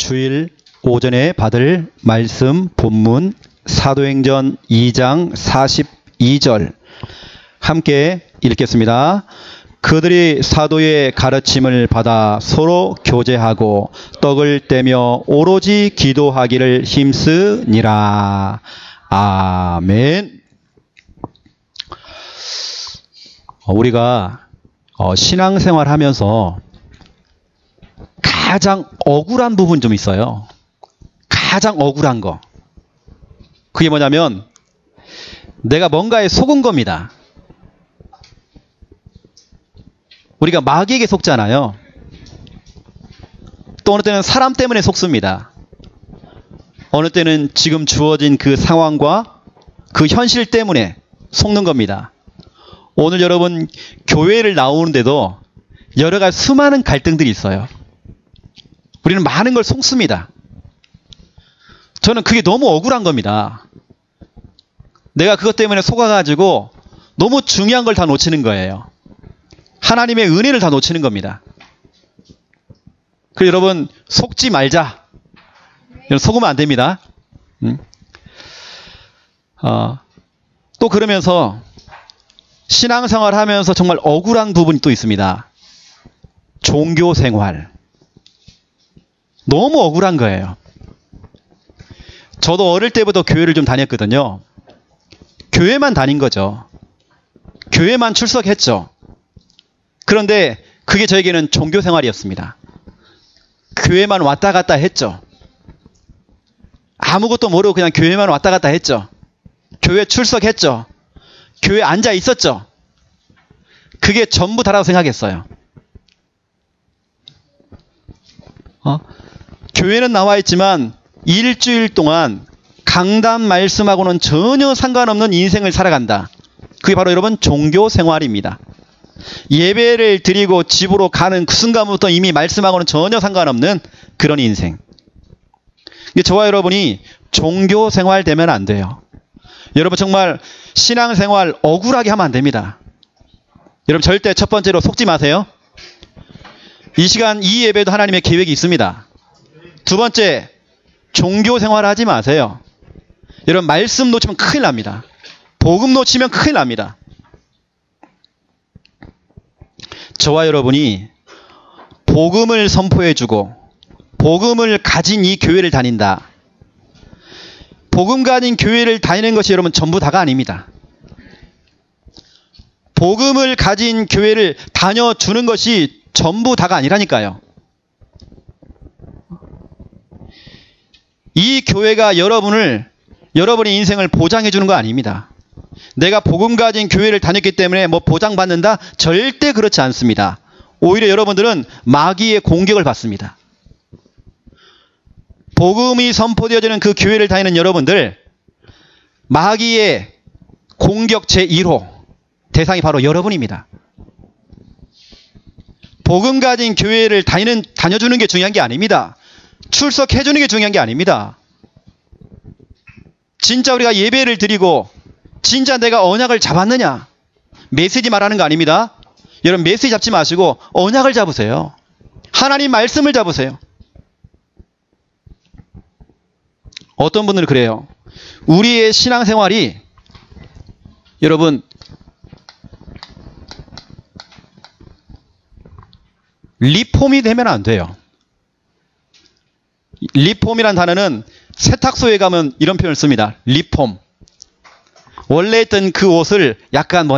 주일 오전에 받을 말씀 본문 사도행전 2장 42절 함께 읽겠습니다. 그들이 사도의 가르침을 받아 서로 교제하고 떡을 떼며 오로지 기도하기를 힘쓰니라. 아멘. 우리가 신앙생활 하면서 가장 억울한 부분 좀 있어요. 가장 억울한 거. 그게 뭐냐면 내가 뭔가에 속은 겁니다. 우리가 마귀에게 속잖아요. 또 어느 때는 사람 때문에 속습니다. 어느 때는 지금 주어진 그 상황과 그 현실 때문에 속는 겁니다. 오늘 여러분 교회를 나오는데도 여러 가지 수많은 갈등들이 있어요. 우리는 많은 걸 속습니다. 저는 그게 너무 억울한 겁니다. 내가 그것 때문에 속아가지고 너무 중요한 걸 다 놓치는 거예요. 하나님의 은혜를 다 놓치는 겁니다. 그래서 여러분 속지 말자. 여러분 속으면 안 됩니다. 또 그러면서 신앙생활 하면서 정말 억울한 부분이 또 있습니다. 종교생활. 너무 억울한 거예요. 저도 어릴 때부터 교회를 좀 다녔거든요. 교회만 다닌 거죠. 교회만 출석했죠. 그런데 그게 저에게는 종교생활이었습니다. 교회만 왔다 갔다 했죠. 아무것도 모르고 그냥 교회만 왔다 갔다 했죠. 교회 출석했죠. 교회 앉아 있었죠. 그게 전부 다라고 생각했어요. 교회는 나와 있지만 일주일 동안 강단 말씀하고는 전혀 상관없는 인생을 살아간다. 그게 바로 여러분 종교생활입니다. 예배를 드리고 집으로 가는 그 순간부터 이미 말씀하고는 전혀 상관없는 그런 인생. 저와 여러분이 종교생활 되면 안 돼요. 여러분 정말 신앙생활 억울하게 하면 안 됩니다. 여러분 절대 첫 번째로 속지 마세요. 이 시간 이 예배도 하나님의 계획이 있습니다. 두 번째, 종교생활 하지 마세요. 여러분 말씀 놓치면 큰일 납니다. 복음 놓치면 큰일 납니다. 저와 여러분이 복음을 선포해주고 복음을 가진 이 교회를 다닌다. 복음 가진 교회를 다니는 것이 여러분 전부 다가 아닙니다. 복음을 가진 교회를 다녀주는 것이 전부 다가 아니라니까요. 이 교회가 여러분의 인생을 보장해 주는 거 아닙니다. 내가 복음 가진 교회를 다녔기 때문에 뭐 보장받는다? 절대 그렇지 않습니다. 오히려 여러분들은 마귀의 공격을 받습니다. 복음이 선포되어지는 그 교회를 다니는 여러분들, 마귀의 공격 제1호 대상이 바로 여러분입니다. 복음 가진 교회를 다녀주는 게 중요한 게 아닙니다. 출석해주는 게 중요한 게 아닙니다. 진짜 우리가 예배를 드리고 진짜 내가 언약을 잡았느냐? 메시지 말하는 거 아닙니다. 여러분 메시지 잡지 마시고 언약을 잡으세요. 하나님 말씀을 잡으세요. 어떤 분들은 그래요. 우리의 신앙생활이 여러분 리폼이 되면 안 돼요. 리폼이란 단어는 세탁소에 가면 이런 표현을 씁니다. 리폼. 원래 있던 그 옷을 약간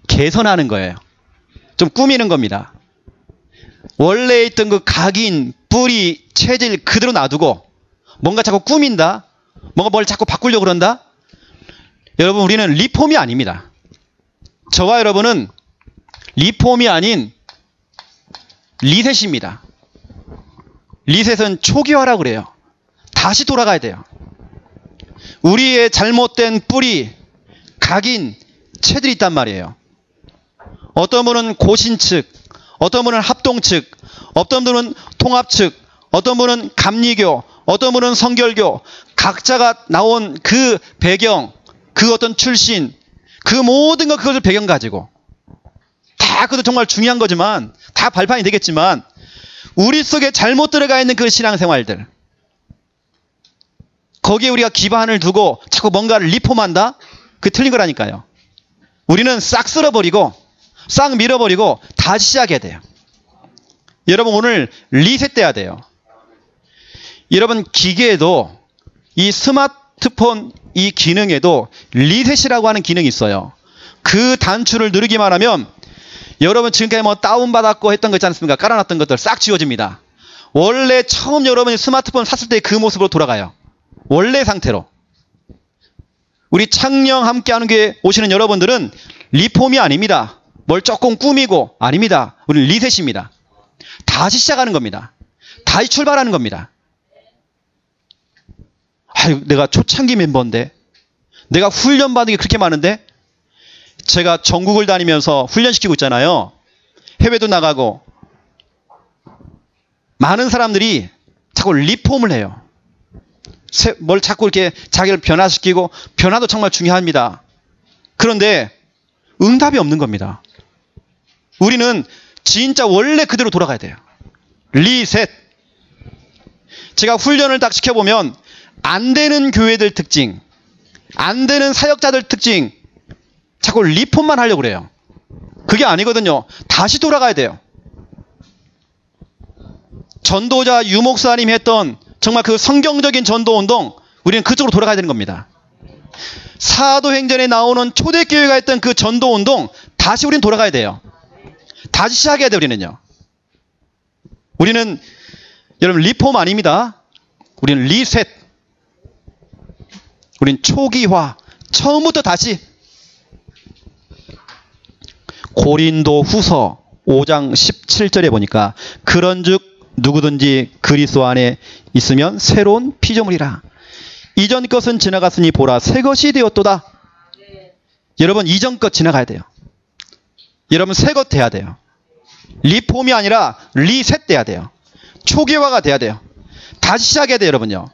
개선하는 거예요. 좀 꾸미는 겁니다. 원래 있던 그 각인, 뿌리, 체질 그대로 놔두고 뭔가 자꾸 꾸민다? 뭔가 뭘 자꾸 바꾸려고 그런다? 여러분 우리는 리폼이 아닙니다. 저와 여러분은 리폼이 아닌 리셋입니다. 리셋은 초기화라고 그래요. 다시 돌아가야 돼요. 우리의 잘못된 뿌리, 각인, 체들이 있단 말이에요. 어떤 분은 고신 측, 어떤 분은 합동 측, 어떤 분은 통합 측, 어떤 분은 감리교, 어떤 분은 성결교, 각자가 나온 그 배경, 그 어떤 출신, 그 모든 것 그것을 배경 가지고 다 그것도 정말 중요한 거지만 다 발판이 되겠지만 우리 속에 잘못 들어가 있는 그 신앙생활들, 거기에 우리가 기반을 두고 자꾸 뭔가를 리폼한다? 그게 틀린 거라니까요. 우리는 싹 쓸어버리고 싹 밀어버리고 다시 시작해야 돼요. 여러분 오늘 리셋돼야 돼요. 여러분 기계에도 이 스마트폰 이 기능에도 리셋이라고 하는 기능이 있어요. 그 단추를 누르기만 하면 여러분 지금까지 뭐 다운받았고 했던 거 있지 않습니까? 깔아놨던 것들 싹 지워집니다. 원래 처음 여러분이 스마트폰 샀을 때 그 모습으로 돌아가요. 원래 상태로. 우리 창녕 함께하는 교회 오시는 여러분들은 리폼이 아닙니다. 뭘 조금 꾸미고 아닙니다. 우리는 리셋입니다. 다시 시작하는 겁니다. 다시 출발하는 겁니다. 아유, 내가 초창기 멤버인데 내가 훈련받은 게 그렇게 많은데 제가 전국을 다니면서 훈련시키고 있잖아요. 해외도 나가고 많은 사람들이 자꾸 리폼을 해요. 뭘 자꾸 이렇게 자기를 변화시키고 변화도 정말 중요합니다. 그런데 응답이 없는 겁니다. 우리는 진짜 원래 그대로 돌아가야 돼요. 리셋. 제가 훈련을 딱 시켜보면 안 되는 교회들 특징, 안 되는 사역자들 특징 자꾸 리폼만 하려고 그래요. 그게 아니거든요. 다시 돌아가야 돼요. 전도자 유목사님이 했던 정말 그 성경적인 전도운동 우리는 그쪽으로 돌아가야 되는 겁니다. 사도행전에 나오는 초대교회가 했던 그 전도운동 다시 우리는 돌아가야 돼요. 다시 시작해야 돼요. 우리는요. 우리는 여러분 리폼 아닙니다. 우리는 리셋. 우리는 초기화. 처음부터 다시. 고린도 후서 5장 17절에 보니까 그런즉 누구든지 그리스도 안에 있으면 새로운 피조물이라. 이전 것은 지나갔으니 보라 새 것이 되었도다. 여러분 이전 것 지나가야 돼요. 여러분 새 것 돼야 돼요. 리폼이 아니라 리셋 돼야 돼요. 초기화가 돼야 돼요. 다시 시작해야 돼요. 여러분요.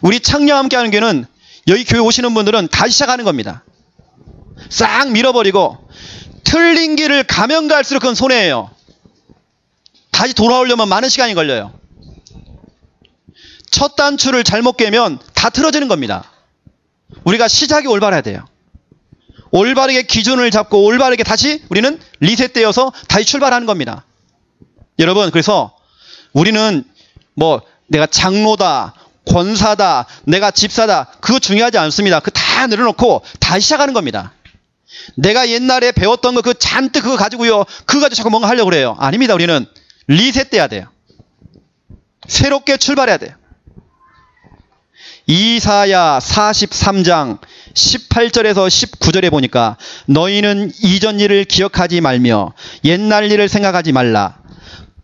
우리 창녕 함께하는 교회는 여기 교회 오시는 분들은 다시 시작하는 겁니다. 싹 밀어버리고 틀린 길을 가면 갈수록 그건 손해예요. 다시 돌아오려면 많은 시간이 걸려요. 첫 단추를 잘못 깨면 다 틀어지는 겁니다. 우리가 시작이 올바라야 돼요. 올바르게 기준을 잡고 올바르게 다시 우리는 리셋되어서 다시 출발하는 겁니다. 여러분 그래서 우리는 뭐 내가 장로다, 권사다, 내가 집사다 그거 중요하지 않습니다. 그거 다 내려놓고 다시 시작하는 겁니다. 내가 옛날에 배웠던 거 그 잔뜩 그거 가지고요. 그거 가지고 자꾸 뭔가 하려고 그래요. 아닙니다. 우리는 리셋돼야 돼요. 새롭게 출발해야 돼요. 이사야 43장 18절에서 19절에 보니까 너희는 이전 일을 기억하지 말며 옛날 일을 생각하지 말라.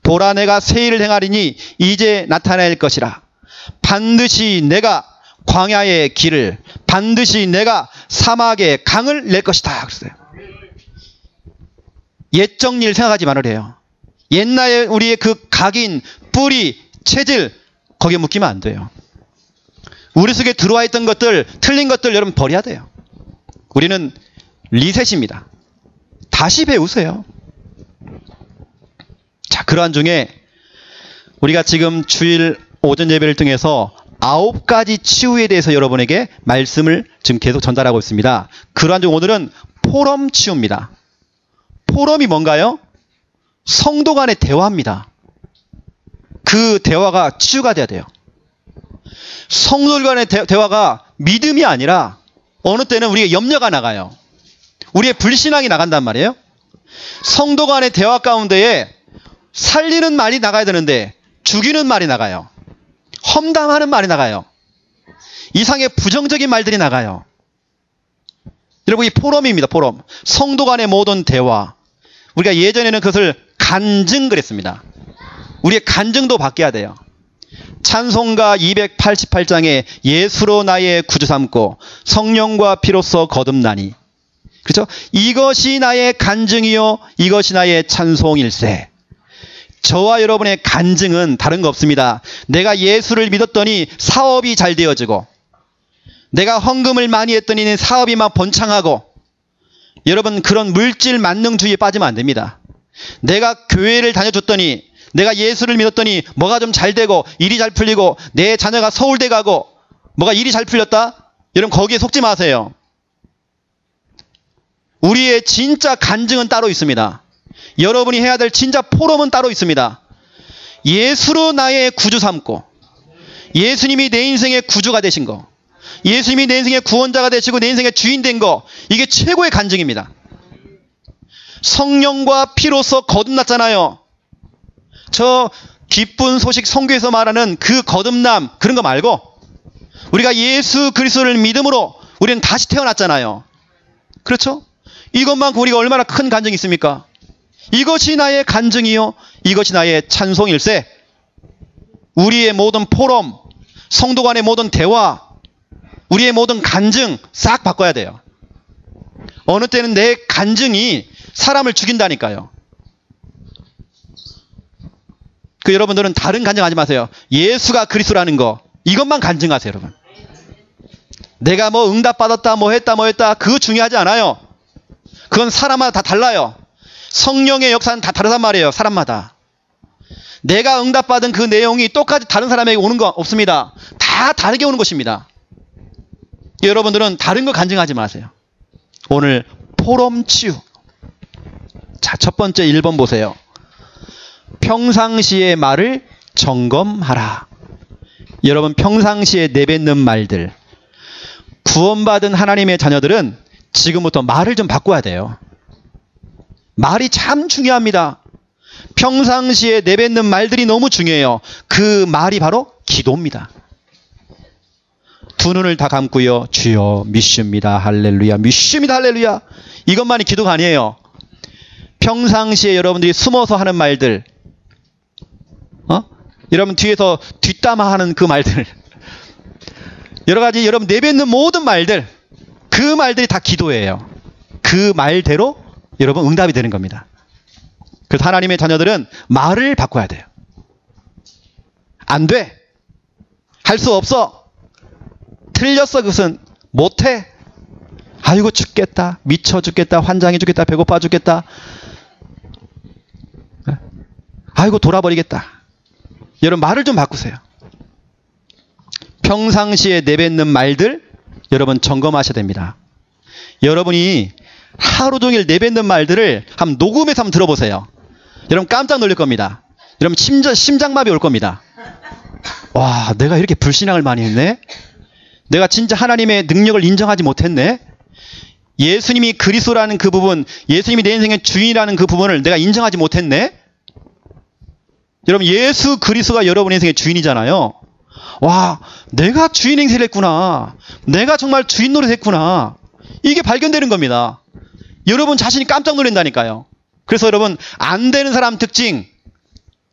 보라 내가 새 일을 행하리니 이제 나타낼 것이라. 반드시 내가 광야의 길을 반드시 내가 사막의 강을 낼 것이다. 그랬어요. 옛적 일 생각하지 말으래요. 옛날에 우리의 그 각인, 뿌리, 체질 거기에 묶이면 안 돼요. 우리 속에 들어와 있던 것들, 틀린 것들 여러분 버려야 돼요. 우리는 리셋입니다. 다시 배우세요. 자, 그러한 중에 우리가 지금 주일 오전 예배를 통해서 9가지 치유에 대해서 여러분에게 말씀을 지금 계속 전달하고 있습니다. 그러한 중 오늘은 포럼 치유입니다. 포럼이 뭔가요? 성도 간의 대화입니다. 그 대화가 치유가 돼야 돼요. 성도 간의 대화가 믿음이 아니라 어느 때는 우리의 염려가 나가요. 우리의 불신앙이 나간단 말이에요. 성도 간의 대화 가운데에 살리는 말이 나가야 되는데 죽이는 말이 나가요. 험담하는 말이 나가요. 이상의 부정적인 말들이 나가요. 여러분 이 포럼입니다. 포럼. 성도 간의 모든 대화. 우리가 예전에는 그것을 간증 그랬습니다. 우리의 간증도 바뀌어야 돼요. 찬송가 288장에 예수로 나의 구주 삼고 성령과 피로써 거듭나니. 그렇죠? 이것이 나의 간증이요 이것이 나의 찬송일세. 저와 여러분의 간증은 다른 거 없습니다. 내가 예수를 믿었더니 사업이 잘 되어지고 내가 헌금을 많이 했더니 사업이 막 번창하고 여러분 그런 물질 만능주의에 빠지면 안 됩니다. 내가 교회를 다녀줬더니 내가 예수를 믿었더니 뭐가 좀 잘 되고 일이 잘 풀리고 내 자녀가 서울대 가고 뭐가 일이 잘 풀렸다? 여러분 거기에 속지 마세요. 우리의 진짜 간증은 따로 있습니다. 여러분이 해야 될 진짜 포럼은 따로 있습니다. 예수로 나의 구주 삼고, 예수님이 내 인생의 구주가 되신 거, 예수님이 내 인생의 구원자가 되시고 내 인생의 주인 된 거, 이게 최고의 간증입니다. 성령과 피로써 거듭났잖아요. 저 기쁜 소식 선교에서 말하는 그 거듭남, 그런 거 말고 우리가 예수 그리스도를 믿음으로 우리는 다시 태어났잖아요. 그렇죠? 이것만큼 우리가 얼마나 큰 간증이 있습니까? 이것이 나의 간증이요, 이것이 나의 찬송일세. 우리의 모든 포럼, 성도 간의 모든 대화, 우리의 모든 간증 싹 바꿔야 돼요. 어느 때는 내 간증이 사람을 죽인다니까요. 그 여러분들은 다른 간증하지 마세요. 예수가 그리스도라는 거, 이것만 간증하세요, 여러분. 내가 뭐 응답받았다, 뭐 했다, 그거 중요하지 않아요. 그건 사람마다 다 달라요. 성령의 역사는 다 다르단 말이에요, 사람마다. 내가 응답받은 그 내용이 똑같이 다른 사람에게 오는 거 없습니다. 다 다르게 오는 것입니다. 여러분들은 다른 거 간증하지 마세요. 오늘 포럼 치유. 자, 첫 번째 1번 보세요. 평상시의 말을 점검하라. 여러분, 평상시에 내뱉는 말들. 구원받은 하나님의 자녀들은 지금부터 말을 좀 바꿔야 돼요. 말이 참 중요합니다. 평상시에 내뱉는 말들이 너무 중요해요. 그 말이 바로 기도입니다. 두 눈을 다 감고요. 주여 믿습니다. 할렐루야. 믿습니다. 할렐루야. 이것만이 기도가 아니에요. 평상시에 여러분들이 숨어서 하는 말들, 여러분 뒤에서 뒷담화하는 그 말들, 여러 가지 여러분 내뱉는 모든 말들, 그 말들이 다 기도예요. 그 말대로 여러분 응답이 되는 겁니다. 그래서 하나님의 자녀들은 말을 바꿔야 돼요. 안 돼. 할 수 없어. 틀렸어. 그것은 못해. 아이고 죽겠다. 미쳐 죽겠다. 환장해 죽겠다. 배고파 죽겠다. 아이고 돌아버리겠다. 여러분 말을 좀 바꾸세요. 평상시에 내뱉는 말들 여러분 점검하셔야 됩니다. 여러분이 하루 종일 내뱉는 말들을 한번 녹음해서 한번 들어보세요. 여러분 깜짝 놀랄 겁니다. 여러분 심장마비 올 겁니다. 와, 내가 이렇게 불신앙을 많이 했네? 내가 진짜 하나님의 능력을 인정하지 못했네? 예수님이 그리스도라는 그 부분, 예수님이 내 인생의 주인이라는 그 부분을 내가 인정하지 못했네? 여러분 예수 그리스도가 여러분 인생의 주인이잖아요. 와, 내가 주인 행세를 했구나. 내가 정말 주인 노릇 했구나. 이게 발견되는 겁니다. 여러분 자신이 깜짝 놀란다니까요. 그래서 여러분 안 되는 사람 특징,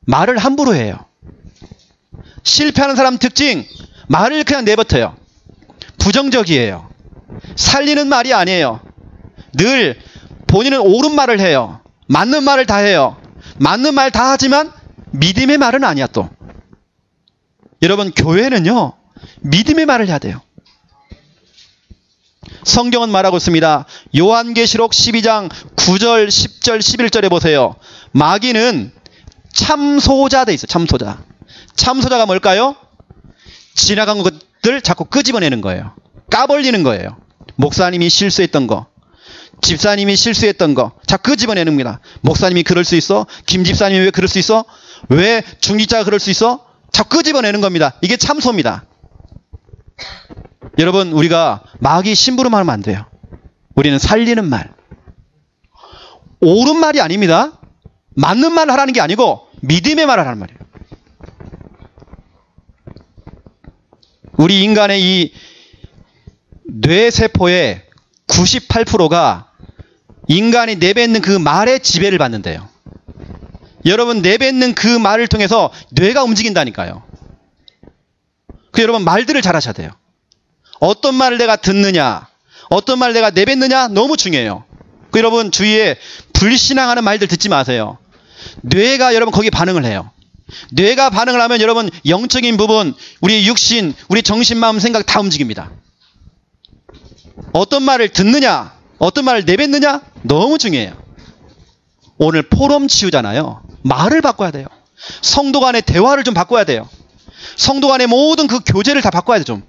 말을 함부로 해요. 실패하는 사람 특징, 말을 그냥 내뱉어요. 부정적이에요. 살리는 말이 아니에요. 늘 본인은 옳은 말을 해요. 맞는 말을 다 해요. 맞는 말 다 하지만 믿음의 말은 아니야 또. 여러분 교회는요, 믿음의 말을 해야 돼요. 성경은 말하고 있습니다. 요한계시록 12장 9절, 10절, 11절에 보세요. 마귀는 참소자 돼 있어요. 참소자. 참소자가 뭘까요? 지나간 것들 자꾸 끄집어내는 거예요. 까벌리는 거예요. 목사님이 실수했던 거, 집사님이 실수했던 거 자꾸 끄집어내는 겁니다. 목사님이 그럴 수 있어? 김 집사님이 왜 그럴 수 있어? 왜 중직자가 그럴 수 있어? 자꾸 끄집어내는 겁니다. 이게 참소입니다. 여러분 우리가 마귀 심부름하면 안 돼요. 우리는 살리는 말, 옳은 말이 아닙니다. 맞는 말을 하라는 게 아니고 믿음의 말을 하라는 말이에요. 우리 인간의 이 뇌세포의 98%가 인간이 내뱉는 그 말에 지배를 받는데요. 여러분 내뱉는 그 말을 통해서 뇌가 움직인다니까요. 그 여러분 말들을 잘 하셔야 돼요. 어떤 말을 내가 듣느냐, 어떤 말을 내가 내뱉느냐 너무 중요해요. 그 여러분 주위에 불신앙하는 말들 듣지 마세요. 뇌가 여러분 거기에 반응을 해요. 뇌가 반응을 하면 여러분 영적인 부분, 우리 육신, 우리 정신, 마음, 생각 다 움직입니다. 어떤 말을 듣느냐, 어떤 말을 내뱉느냐 너무 중요해요. 오늘 포럼 치유잖아요. 말을 바꿔야 돼요. 성도 간의 대화를 좀 바꿔야 돼요. 성도 간의 모든 그 교제를 다 바꿔야 돼요. 좀.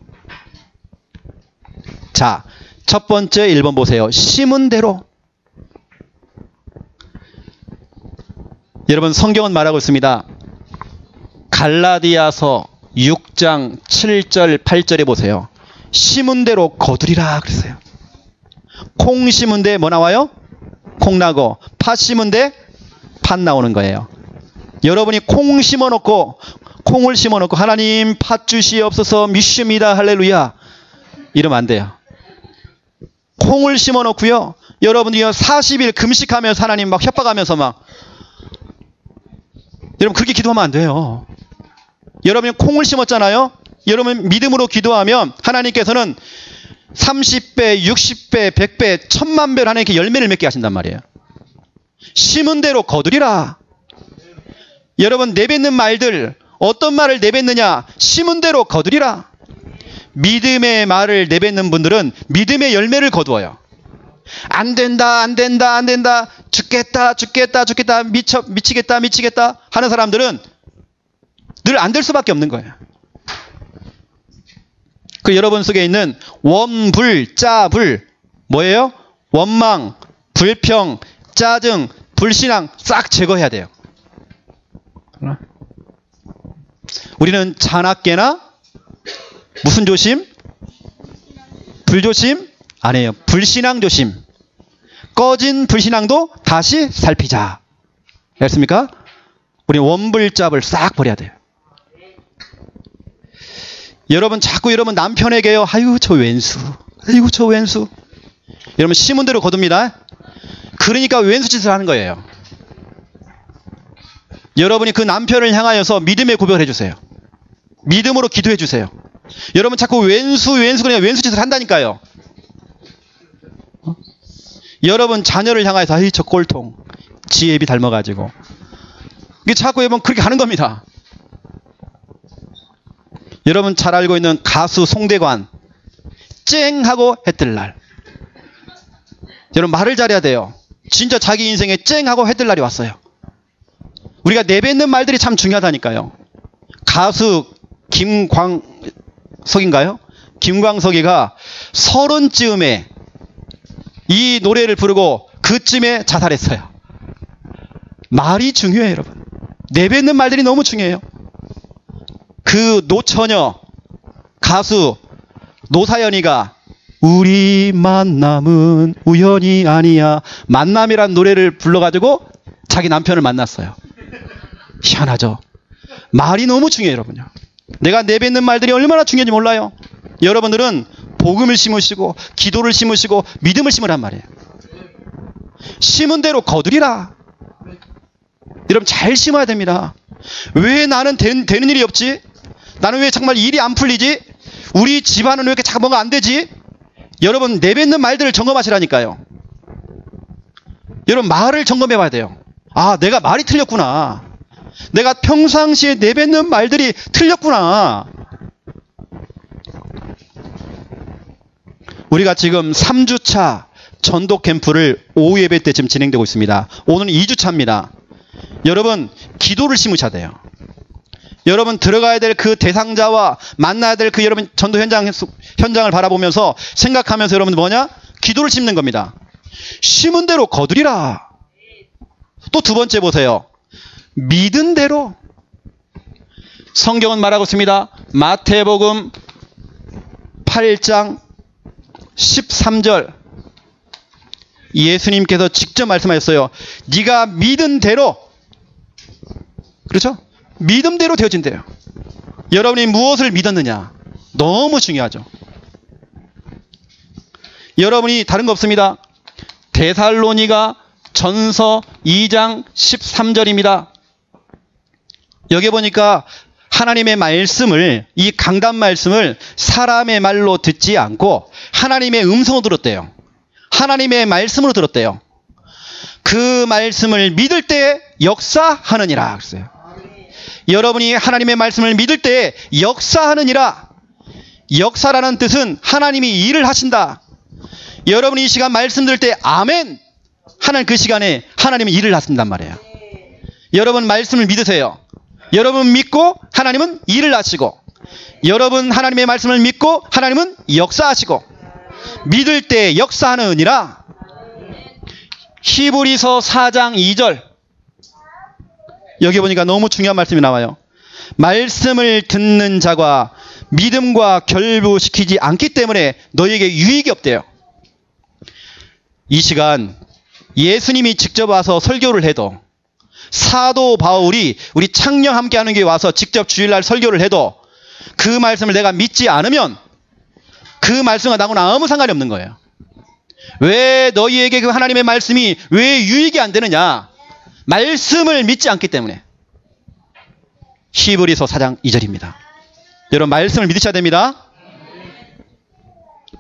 자, 첫 번째 1번 보세요. 심은 대로. 여러분 성경은 말하고 있습니다. 갈라디아서 6장 7절 8절에 보세요. 심은 대로 거두리라 그랬어요. 콩 심은 데 뭐 나와요? 콩 나고, 팥 심은 데 팥 나오는 거예요. 여러분이 콩을 심어놓고 하나님 팥 주시옵소서 믿습니다 할렐루야 이러면 안 돼요. 콩을 심어놓고요. 여러분이 40일 금식하면서 하나님 막 협박하면서 막 여러분 그렇게 기도하면 안 돼요. 여러분이 콩을 심었잖아요. 여러분 믿음으로 기도하면 하나님께서는 30배, 60배, 100배, 1000만 배로 하나님께 열매를 맺게 하신단 말이에요. 심은 대로 거두리라. 여러분 내뱉는 말들 어떤 말을 내뱉느냐? 심은 대로 거두리라. 믿음의 말을 내뱉는 분들은 믿음의 열매를 거두어요. 안 된다, 안 된다, 안 된다, 죽겠다, 죽겠다, 죽겠다, 미치겠다, 미치겠다 하는 사람들은 늘 안 될 수밖에 없는 거예요. 그 여러분 속에 있는 원불, 짜불 뭐예요? 원망, 불평, 짜증, 불신앙 싹 제거해야 돼요. 우리는 자나깨나 무슨 조심? 불조심? 아니에요. 불신앙 조심. 꺼진 불신앙도 다시 살피자. 알겠습니까? 우리 원불잡을 싹 버려야 돼요. 여러분 자꾸 여러분 남편에게요. 아유 저 왼수. 아이고 저 왼수. 여러분 심은 대로 거둡니다. 그러니까 왼수 짓을 하는 거예요. 여러분이 그 남편을 향하여서 믿음의 고백을 해주세요. 믿음으로 기도해 주세요. 여러분 자꾸 왼수 그냥 왼수 짓을 한다니까요. 여러분 자녀를 향해서 아이 저 꼴통 지혜비 닮아가지고 이게 자꾸 여러분 그렇게 하는 겁니다. 여러분 잘 알고 있는 가수 송대관 쨍 하고 해뜰 날. 여러분 말을 잘해야 돼요. 진짜 자기 인생에 쨍 하고 해뜰 날이 왔어요. 우리가 내뱉는 말들이 참 중요하다니까요. 가수 김광석인가요? 김광석이가 30쯤에 이 노래를 부르고 그쯤에 자살했어요. 말이 중요해요, 여러분. 내뱉는 말들이 너무 중요해요. 그 노처녀 가수 노사연이가 우리 만남은 우연이 아니야 만남이란 노래를 불러가지고 자기 남편을 만났어요. 희한하죠. 말이 너무 중요해요, 여러분요. 내가 내뱉는 말들이 얼마나 중요한지 몰라요. 여러분들은 복음을 심으시고 기도를 심으시고 믿음을 심으란 말이에요. 심은 대로 거두리라. 여러분 잘 심어야 됩니다. 왜 나는 되는 일이 없지? 나는 왜 정말 일이 안 풀리지? 우리 집안은 왜 이렇게 자꾸 뭔가 안 되지? 여러분 내뱉는 말들을 점검하시라니까요. 여러분 말을 점검해 봐야 돼요. 아 내가 말이 틀렸구나. 내가 평상시에 내뱉는 말들이 틀렸구나. 우리가 지금 3주차 전도 캠프를 오후 예배 때 지금 진행되고 있습니다. 오늘은 2주차입니다. 여러분 기도를 심으셔야 돼요. 여러분 들어가야 될 그 대상자와 만나야 될 그 여러분 전도 현장을 바라보면서 생각하면서 여러분 뭐냐? 기도를 심는 겁니다. 심은 대로 거두리라. 또 두 번째 보세요. 믿은 대로. 성경은 말하고 있습니다. 마태복음 8장 13절 예수님께서 직접 말씀하셨어요. 네가 믿은 대로, 그렇죠? 믿음대로 되어진대요. 여러분이 무엇을 믿었느냐? 너무 중요하죠. 여러분이 다른 거 없습니다. 데살로니가 전서 2장 13절입니다. 여기 보니까 하나님의 말씀을, 이 강단 말씀을 사람의 말로 듣지 않고 하나님의 음성으로 들었대요. 하나님의 말씀으로 들었대요. 그 말씀을 믿을 때 역사하느니라 그랬어요. 여러분이 하나님의 말씀을 믿을 때 역사하느니라. 역사라는 뜻은 하나님이 일을 하신다. 여러분이 이 시간 말씀 들을 때 아멘 하는 그 시간에 하나님이 일을 하신단 말이에요. 여러분 말씀을 믿으세요. 여러분 믿고 하나님은 일을 하시고, 여러분 하나님의 말씀을 믿고 하나님은 역사하시고, 믿을 때 역사하느니라. 히브리서 4장 2절. 여기 보니까 너무 중요한 말씀이 나와요. 말씀을 듣는 자가 믿음과 결부시키지 않기 때문에 너희에게 유익이 없대요. 이 시간 예수님이 직접 와서 설교를 해도, 사도 바울이 우리 창녕 함께하는 교회에 와서 직접 주일날 설교를 해도 그 말씀을 내가 믿지 않으면 그 말씀과 나하고는 아무 상관이 없는 거예요. 왜 너희에게 그 하나님의 말씀이 왜 유익이 안 되느냐? 말씀을 믿지 않기 때문에. 히브리서 4장 2절입니다. 여러분, 말씀을 믿으셔야 됩니다.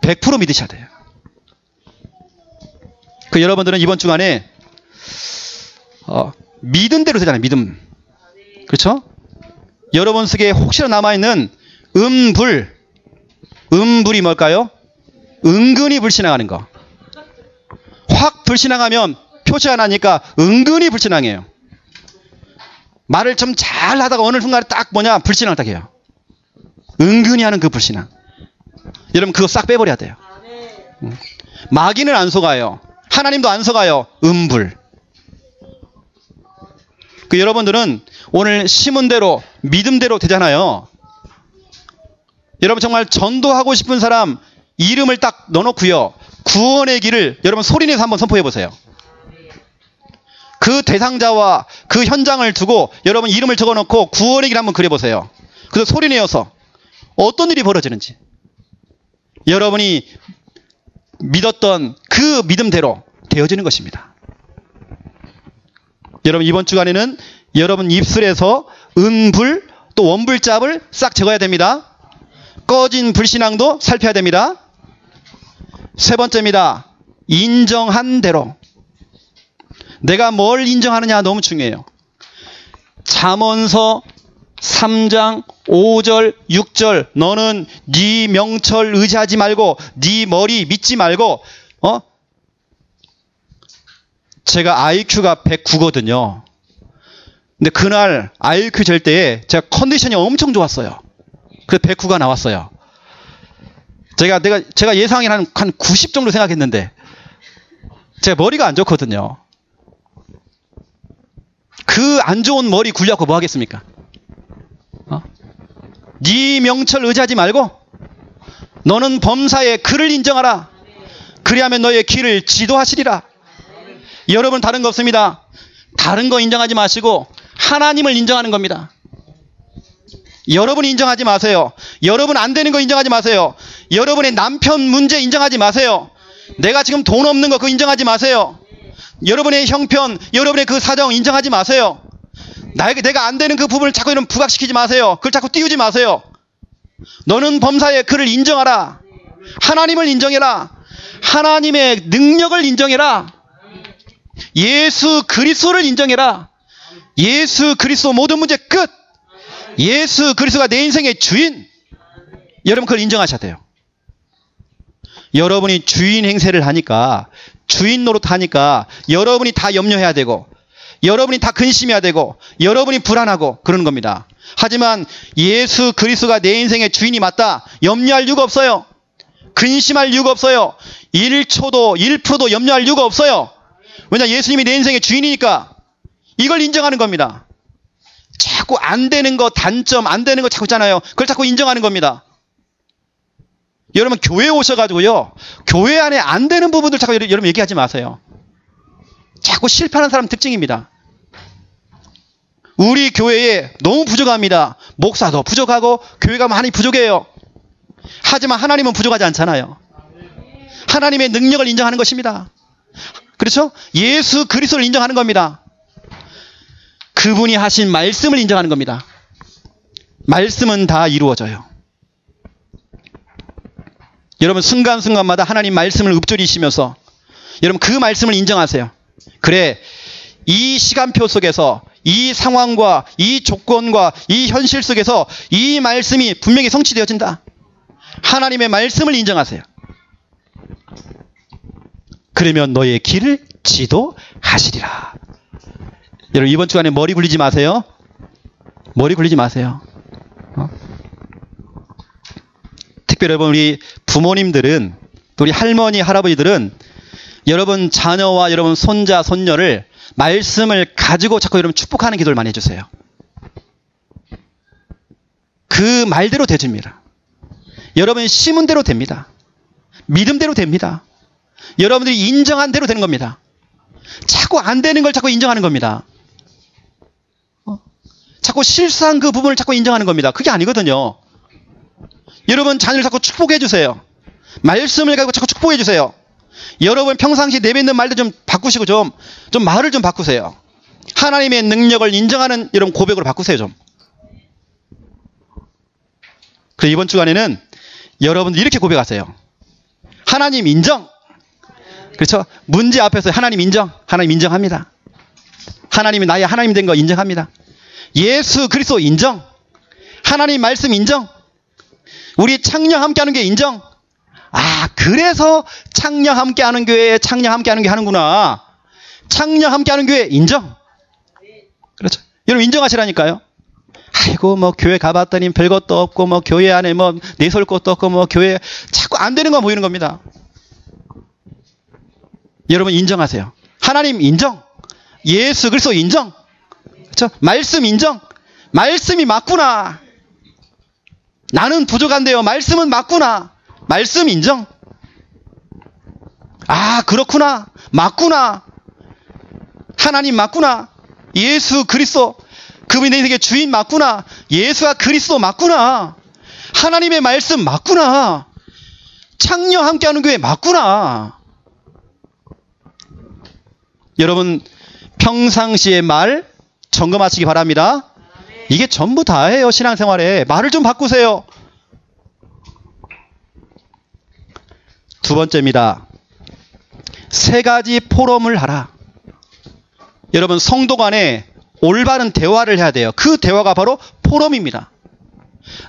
100% 믿으셔야 돼요. 그 여러분들은 이번 주간에 믿은 대로 되잖아요. 믿음. 그렇죠? 여러분 속에 혹시나 남아있는 음불이 뭘까요? 은근히 불신앙하는 거. 확 불신앙하면 표시가 나니까 은근히 불신앙해요. 말을 좀 잘 하다가 어느 순간에 딱 불신앙을 딱 해요. 은근히 하는 그 불신앙. 여러분, 그거 싹 빼버려야 돼요. 마귀는 안 속아요. 하나님도 안 속아요. 음불. 그 여러분들은 오늘 심은 대로 믿음대로 되잖아요. 여러분, 정말 전도하고 싶은 사람 이름을 딱 넣어놓고요. 구원의 길을 여러분 소리내서 한번 선포해 보세요. 그 대상자와 그 현장을 두고 여러분 이름을 적어놓고 구원의 길 한번 그려보세요. 그래서 소리내어서 어떤 일이 벌어지는지. 여러분이 믿었던 그 믿음대로 되어지는 것입니다. 여러분, 이번 주간에는 여러분 입술에서 은불 또 원불잡을 싹 적어야 됩니다. 꺼진 불신앙도 살펴야 됩니다. 세 번째입니다. 인정한 대로. 내가 뭘 인정하느냐 너무 중요해요. 잠언서 3장 5절 6절 너는 네 명철 의지하지 말고 네 머리 믿지 말고. 제가 IQ가 109거든요. 근데 그날 IQ 잴 때에 제가 컨디션이 엄청 좋았어요. 그래서 109가 나왔어요. 제가 예상이 한 90 정도 생각했는데 제가 머리가 안 좋거든요. 그 안 좋은 머리 굴려갖고 뭐 하겠습니까? 네 명철 의지하지 말고 너는 범사의 그를 인정하라. 그리하면 너의 길을 지도하시리라. 여러분, 다른 거 없습니다. 다른 거 인정하지 마시고 하나님을 인정하는 겁니다. 여러분 인정하지 마세요. 여러분 안 되는 거 인정하지 마세요. 여러분의 남편 문제 인정하지 마세요. 내가 지금 돈 없는 거 그거 인정하지 마세요. 여러분의 형편, 여러분의 그 사정 인정하지 마세요. 내가 안 되는 그 부분을 자꾸 이런 부각시키지 마세요. 그걸 자꾸 띄우지 마세요. 너는 범사에 그를 인정하라. 하나님을 인정해라. 하나님의 능력을 인정해라. 예수 그리스도를 인정해라. 예수 그리스도 모든 문제 끝. 예수 그리스도가 내 인생의 주인. 여러분, 그걸 인정하셔야 돼요. 여러분이 주인 행세를 하니까, 주인 노릇하니까 여러분이 다 염려해야 되고 여러분이 다 근심해야 되고 여러분이 불안하고 그러는 겁니다. 하지만 예수 그리스도가 내 인생의 주인이 맞다. 염려할 이유가 없어요. 근심할 이유가 없어요. 1초도 1%도 염려할 이유가 없어요. 왜냐, 예수님이 내 인생의 주인이니까. 이걸 인정하는 겁니다. 자꾸 안 되는 거, 단점, 안 되는 거 자꾸 있잖아요. 그걸 자꾸 인정하는 겁니다. 여러분, 교회에 오셔가지고요, 교회 안에 안 되는 부분들 자꾸 여러분 얘기하지 마세요. 자꾸 실패하는 사람 특징입니다. 우리 교회에 너무 부족합니다. 목사도 부족하고 교회가 많이 부족해요. 하지만 하나님은 부족하지 않잖아요. 하나님의 능력을 인정하는 것입니다. 그렇죠? 예수 그리스도를 인정하는 겁니다. 그분이 하신 말씀을 인정하는 겁니다. 말씀은 다 이루어져요. 여러분, 순간순간마다 하나님 말씀을 읊조리시면서 여러분 그 말씀을 인정하세요. 그래, 이 시간표 속에서 이 상황과 이 조건과 이 현실 속에서 이 말씀이 분명히 성취되어진다. 하나님의 말씀을 인정하세요. 그러면 너의 길을 지도하시리라. 여러분, 이번 주간에 머리 굴리지 마세요. 머리 굴리지 마세요. 특별히 여러분, 우리 부모님들은 우리 할머니, 할아버지들은 여러분 자녀와 여러분 손자, 손녀를 말씀을 가지고 자꾸 여러분 축복하는 기도를 많이 해주세요. 그 말대로 되줍니다. 여러분 심은 대로 됩니다. 믿음대로 됩니다. 여러분들이 인정한 대로 되는 겁니다. 자꾸 안 되는 걸 자꾸 인정하는 겁니다. 자꾸 실수한 그 부분을 자꾸 인정하는 겁니다. 그게 아니거든요. 여러분 자녀를 자꾸 축복해 주세요. 말씀을 가지고 자꾸 축복해 주세요. 여러분 평상시 내뱉는 말도 좀 바꾸시고 좀 말을 좀 바꾸세요. 하나님의 능력을 인정하는 여러분 고백으로 바꾸세요 좀. 그래서 이번 주간에는 여러분들 이렇게 고백하세요. 하나님 인정. 그렇죠? 문제 앞에서 하나님 인정. 하나님 인정합니다. 하나님이 나의 하나님 된 거 인정합니다. 예수 그리스도 인정. 하나님 말씀 인정. 우리 창녕 함께하는 교회 인정. 아, 그래서 창녕 함께하는 교회에 창녕 함께하는 교회 하는구나. 창녕 함께하는 교회 인정. 그렇죠? 여러분 인정하시라니까요. 아이고 뭐 교회 가봤더니 별것도 없고 뭐 교회 안에 뭐 내세울 것도 없고 뭐 교회 자꾸 안 되는 거 보이는 겁니다. 여러분 인정하세요. 하나님 인정. 예수 그리스도 인정. 그렇죠? 말씀 인정. 말씀이 맞구나. 나는 부족한데요. 말씀은 맞구나. 말씀 인정. 아, 그렇구나. 맞구나. 하나님 맞구나. 예수 그리스도 그분이 내 인생의 주인 맞구나. 예수와 그리스도 맞구나. 하나님의 말씀 맞구나. 창녀 함께하는 교회 맞구나. 여러분 평상시의 말 점검하시기 바랍니다. 이게 전부 다예요. 신앙생활에. 말을 좀 바꾸세요. 두 번째입니다. 3가지 포럼을 하라. 여러분 성도 간에 올바른 대화를 해야 돼요. 그 대화가 바로 포럼입니다.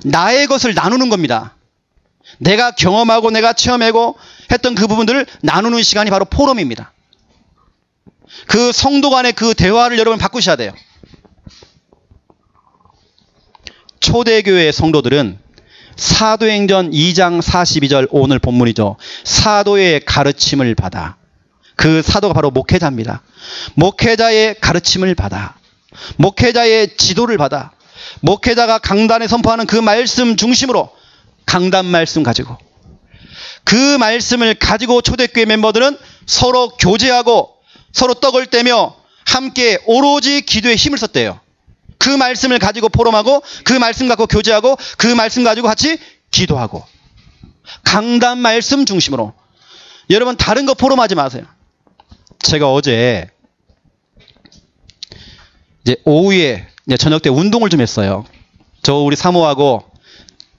나의 것을 나누는 겁니다. 내가 경험하고 내가 체험하고 했던 그 부분들을 나누는 시간이 바로 포럼입니다. 그 성도 간의 그 대화를 여러분 바꾸셔야 돼요. 초대교회 성도들은 사도행전 2장 42절 오늘 본문이죠. 사도의 가르침을 받아. 그 사도가 바로 목회자입니다. 목회자의 가르침을 받아. 목회자의 지도를 받아. 목회자가 강단에 선포하는 그 말씀 중심으로 강단 말씀 가지고 그 말씀을 가지고 초대교회 멤버들은 서로 교제하고 서로 떡을 떼며 함께 오로지 기도에 힘을 썼대요. 그 말씀을 가지고 포럼하고 그 말씀 갖고 교제하고 그 말씀 가지고 같이 기도하고 강단 말씀 중심으로. 여러분 다른 거 포럼하지 마세요. 제가 어제 이제 오후에 이제 저녁 때 운동을 좀 했어요. 저 우리 사모하고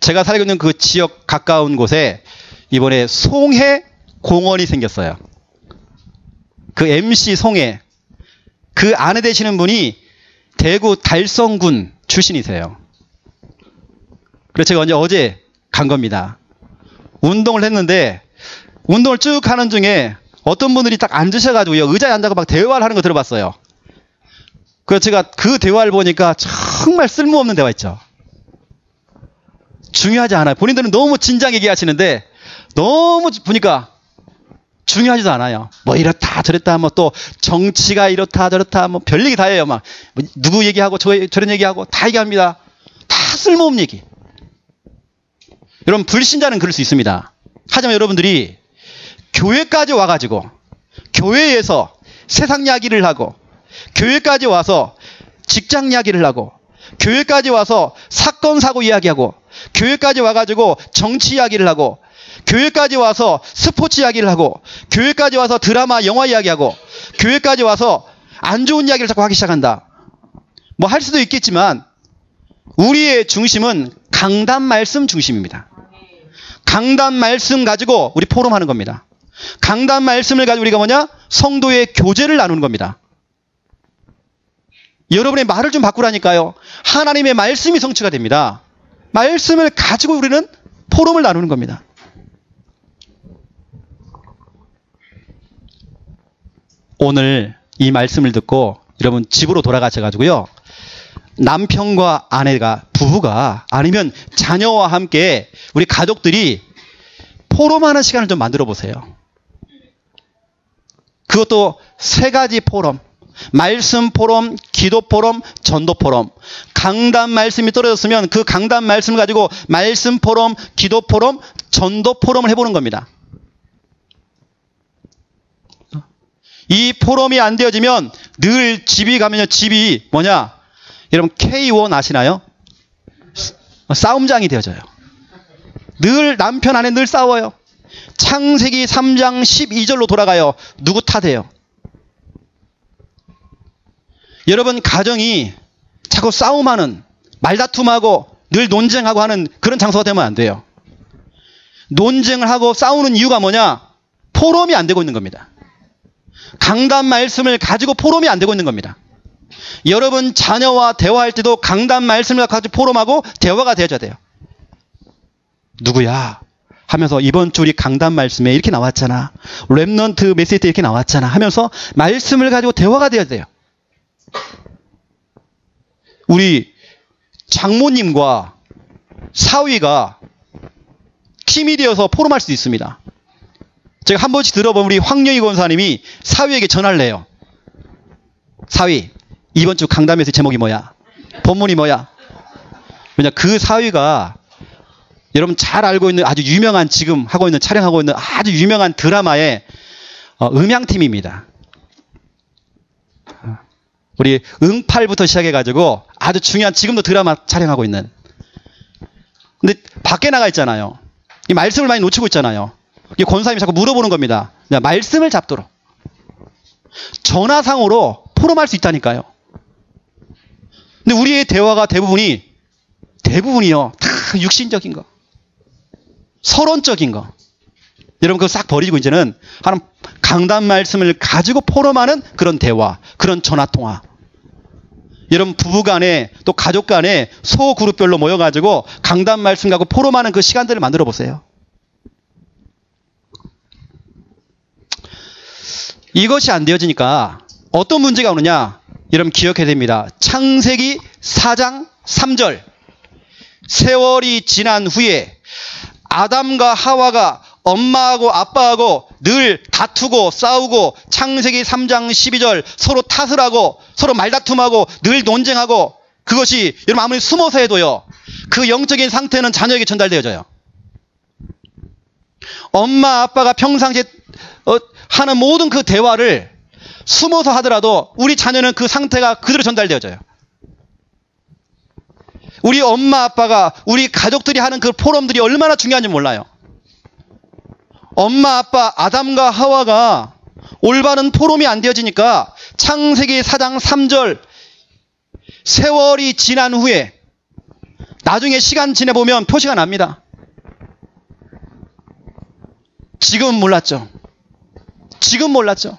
제가 살고 있는 그 지역 가까운 곳에 이번에 송해 공원이 생겼어요. 그 MC 송해 그 아내 되시는 분이 대구 달성군 출신이세요. 그래서 제가 어제 간 겁니다. 운동을 했는데 운동을 쭉 하는 중에 어떤 분들이 딱 앉으셔가지고 의자에 앉아서 막 대화를 하는 거 들어봤어요. 그래서 제가 그 대화를 보니까 정말 쓸모없는 대화 있죠. 중요하지 않아요. 본인들은 너무 진지하게 얘기하시는데 너무 보니까 중요하지도 않아요. 뭐 이렇다 저랬다 뭐 또 정치가 이렇다 저렇다 뭐 별 얘기 다 해요. 막 누구 얘기하고 저런 얘기하고 다 얘기합니다. 다 쓸모없는 얘기. 여러분 불신자는 그럴 수 있습니다. 하지만 여러분들이 교회까지 와가지고 교회에서 세상 이야기를 하고 교회까지 와서 직장 이야기를 하고 교회까지 와서 사건 사고 이야기하고 교회까지 와가지고 정치 이야기를 하고 교회까지 와서 스포츠 이야기를 하고 교회까지 와서 드라마 영화 이야기하고 교회까지 와서 안 좋은 이야기를 자꾸 하기 시작한다. 뭐 할 수도 있겠지만 우리의 중심은 강단 말씀 중심입니다. 강단 말씀 가지고 우리 포럼하는 겁니다. 강단 말씀을 가지고 우리가 뭐냐? 성도의 교제를 나누는 겁니다. 여러분의 말을 좀 바꾸라니까요. 하나님의 말씀이 성취가 됩니다. 말씀을 가지고 우리는 포럼을 나누는 겁니다. 오늘 이 말씀을 듣고 여러분 집으로 돌아가셔가지고요. 남편과 아내가 부부가 아니면 자녀와 함께 우리 가족들이 포럼하는 시간을 좀 만들어 보세요. 그것도 3가지 포럼. 말씀 포럼, 기도 포럼, 전도 포럼. 강단 말씀이 떨어졌으면 그 강단 말씀을 가지고 말씀 포럼, 기도 포럼, 전도 포럼을 해보는 겁니다. 이 포럼이 안 되어지면 늘 집이 가면요. 집이 뭐냐? 여러분 K1 아시나요? 싸움장이 되어져요. 늘 남편 아내 늘 싸워요. 창세기 3장 12절로 돌아가요. 누구 탓해요? 여러분 가정이 자꾸 싸움하는, 말다툼하고 늘 논쟁하고 하는 그런 장소가 되면 안 돼요. 논쟁을 하고 싸우는 이유가 뭐냐? 포럼이 안 되고 있는 겁니다. 강단 말씀을 가지고 포럼이 안 되고 있는 겁니다. 여러분 자녀와 대화할 때도 강단 말씀을 가지고 포럼하고 대화가 되어져야 돼요. 누구야? 하면서 이번 주 우리 강단 말씀에 이렇게 나왔잖아. 렘넌트 메시지 때 이렇게 나왔잖아. 하면서 말씀을 가지고 대화가 되어야 돼요. 우리 장모님과 사위가 팀이 되어서 포럼할 수도 있습니다. 제가 한 번씩 들어보면 우리 황영희 권사님이 사위에게 전화를 해요. 사위, 이번 주 강담에서 제목이 뭐야? 본문이 뭐야? 왜냐, 그 사위가 여러분 잘 알고 있는 아주 유명한 지금 하고 있는 촬영하고 있는 아주 유명한 드라마의 음향팀입니다. 우리 응팔부터 시작해가지고 아주 중요한 지금도 드라마 촬영하고 있는. 근데 밖에 나가 있잖아요. 이 말씀을 많이 놓치고 있잖아요. 권사님이 자꾸 물어보는 겁니다. 말씀을 잡도록. 전화상으로 포럼할 수 있다니까요. 근데 우리의 대화가 대부분이요. 다 육신적인 거. 서론적인 거. 여러분 그거 싹 버리고 이제는 하는 강단 말씀을 가지고 포럼하는 그런 대화, 그런 전화통화. 여러분 부부간에 또 가족간에 소그룹별로 모여가지고 강단 말씀 갖고 포럼하는 그 시간들을 만들어 보세요. 이것이 안 되어지니까 어떤 문제가 오느냐? 여러분 기억해야 됩니다. 창세기 4장 3절. 세월이 지난 후에 아담과 하와가 엄마하고 아빠하고 늘 다투고 싸우고 창세기 3장 12절 서로 탓을 하고 서로 말다툼하고 늘 논쟁하고 그것이 여러분 아무리 숨어서 해도요. 그 영적인 상태는 자녀에게 전달되어져요. 엄마 아빠가 평상시에 하는 모든 그 대화를 숨어서 하더라도 우리 자녀는 그 상태가 그대로 전달되어져요. 우리 엄마 아빠가 우리 가족들이 하는 그 포럼들이 얼마나 중요한지 몰라요. 엄마 아빠 아담과 하와가 올바른 포럼이 안 되어지니까 창세기 4장 3절 세월이 지난 후에 나중에 시간 지내보면 표시가 납니다. 지금은 몰랐죠. 지금 몰랐죠.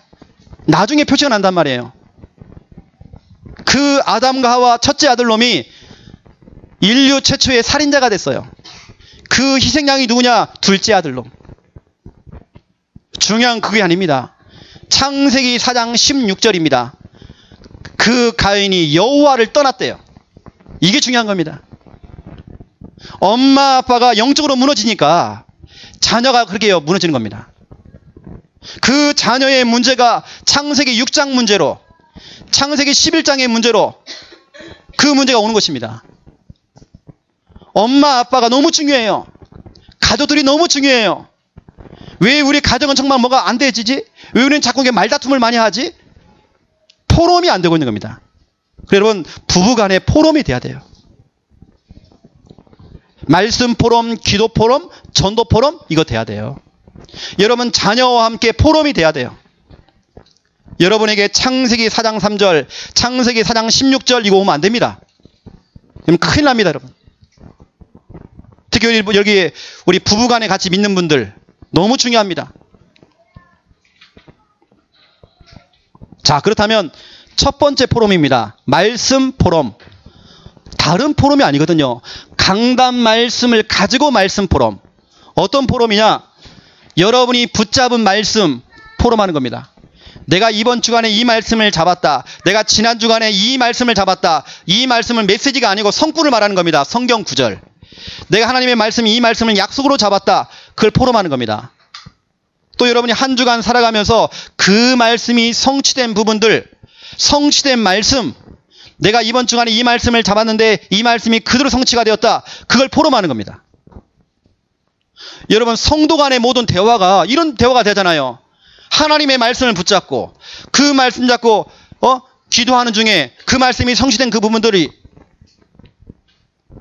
나중에 표시가 난단 말이에요. 그 아담과 하와 첫째 아들놈이 인류 최초의 살인자가 됐어요. 그 희생양이 누구냐? 둘째 아들놈. 중요한 그게 아닙니다. 창세기 4장 16절입니다. 그 가인이 여호와를 떠났대요. 이게 중요한 겁니다. 엄마 아빠가 영적으로 무너지니까 자녀가 그렇게 무너지는 겁니다. 그 자녀의 문제가 창세기 6장 문제로 창세기 11장의 문제로 그 문제가 오는 것입니다. 엄마 아빠가 너무 중요해요. 가족들이 너무 중요해요. 왜 우리 가정은 정말 뭐가 안 되지지? 왜 우리는 자꾸 말다툼을 많이 하지? 포럼이 안 되고 있는 겁니다. 여러분 부부간에 포럼이 돼야 돼요. 말씀 포럼, 기도 포럼, 전도 포럼 이거 돼야 돼요. 여러분 자녀와 함께 포럼이 돼야 돼요. 여러분에게 창세기 4장 3절, 창세기 4장 16절 이거 오면 안 됩니다. 그럼 큰일 납니다, 여러분. 특히 여기 우리 부부간에 같이 믿는 분들 너무 중요합니다. 자, 그렇다면 첫 번째 포럼입니다. 말씀 포럼. 다른 포럼이 아니거든요. 강단 말씀을 가지고 말씀 포럼. 어떤 포럼이냐? 여러분이 붙잡은 말씀 포럼하는 겁니다. 내가 이번 주간에 이 말씀을 잡았다. 내가 지난 주간에 이 말씀을 잡았다. 이 말씀은 메시지가 아니고 성구를 말하는 겁니다. 성경 구절. 내가 하나님의 말씀, 이 말씀을 약속으로 잡았다. 그걸 포럼하는 겁니다. 또 여러분이 한 주간 살아가면서 그 말씀이 성취된 부분들, 성취된 말씀, 내가 이번 주간에 이 말씀을 잡았는데 이 말씀이 그대로 성취가 되었다. 그걸 포럼하는 겁니다. 여러분 성도 간의 모든 대화가 이런 대화가 되잖아요. 하나님의 말씀을 붙잡고 그 말씀 잡고 기도하는 중에 그 말씀이 성취된 그 부분들이